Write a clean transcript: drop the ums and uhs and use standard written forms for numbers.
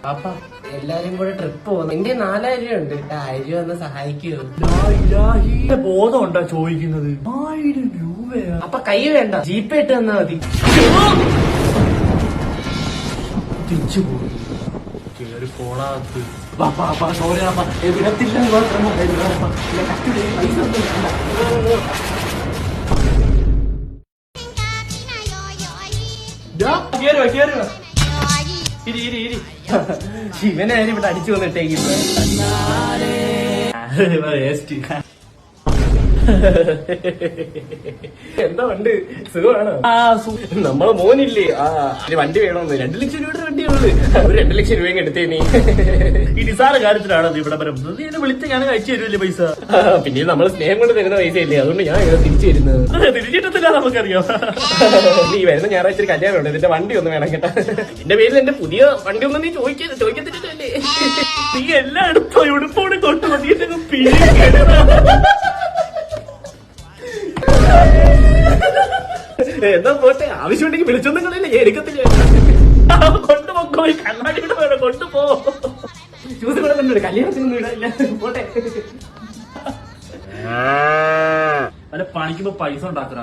അപ്പ എല്ലാരും കൂടെ ട്രിപ്പ് പോകുന്നു. എന്റെ 4000 രൂപ ഉണ്ട്. 1000 രൂപ ഒന്ന് സഹായിക്കൂ. ബോധം ഉണ്ടാ ചോദിക്കുന്നത്? 1000 രൂപയാ? അപ്പൊ കൈ വേണ്ട, ജീപ്പേ ഇട്ട് തന്നാ മതി. തിരിച്ചു പോകും. കേറി പോണാത്ത്. സോറി വിടത്തില്ല മാത്രം പൈസ ഒന്നും വേണ്ട. ശിവനായാലും ഇവിടെ അടിച്ചു വന്നിട്ടേക്കുന്നു. എന്താ ഉണ്ട് സുഖമാണോ? നമ്മളെ മോനില്ലേ വണ്ടി വേണമെന്ന് 2 ലക്ഷം രൂപയുടെ വണ്ടിയുള്ളു. ഒരു 2 ലക്ഷം രൂപയും എടുത്തേനി. ഈ നിസാര കാര്യത്തിലാണോ ഇവിടെ പറയുന്നത്? നീ എന്നെ വിളിച്ച് ഞാൻ അയച്ചു തരുമല്ലേ പൈസ? പിന്നെ നമ്മൾ സ്നേഹം കൊണ്ട് തരുന്ന പൈസയല്ലേ, അതുകൊണ്ട് ഞാൻ തിരിച്ചു തരുന്നത്. തിരിച്ചിട്ടത്തില്ല, നമുക്കറിയാം. നീ വരുന്ന ഞായറാഴ്ച കല്യാണം ഉണ്ട്, ഇതിന്റെ വണ്ടി ഒന്ന് വേണം കേട്ടാ. എന്റെ പേരിൽ എന്റെ പുതിയ വണ്ടി ഒന്നും നീ ചോദിക്കത്തില്ലല്ലേ? നീ എല്ലായിടത്തും ഉടുപ്പോടെ കൊണ്ട് മതി. എന്നാ പോട്ടെ, ആവശ്യമുണ്ടെങ്കിൽ വിളിച്ചൊന്നും കളയില്ല, ഞാൻ എടുക്കത്തില്ല. കൊണ്ടുപോ, കണ്ണാടി കൂടെ വേണം, കൊണ്ടുപോ. ചൂസ് കൂടെ കൊണ്ടുവിടും, കല്യാണത്തിനൊന്നും ഇടയില്ല. പോട്ടെ. പണിക്കുമ്പോ പൈസ ഉണ്ടാക്കണ.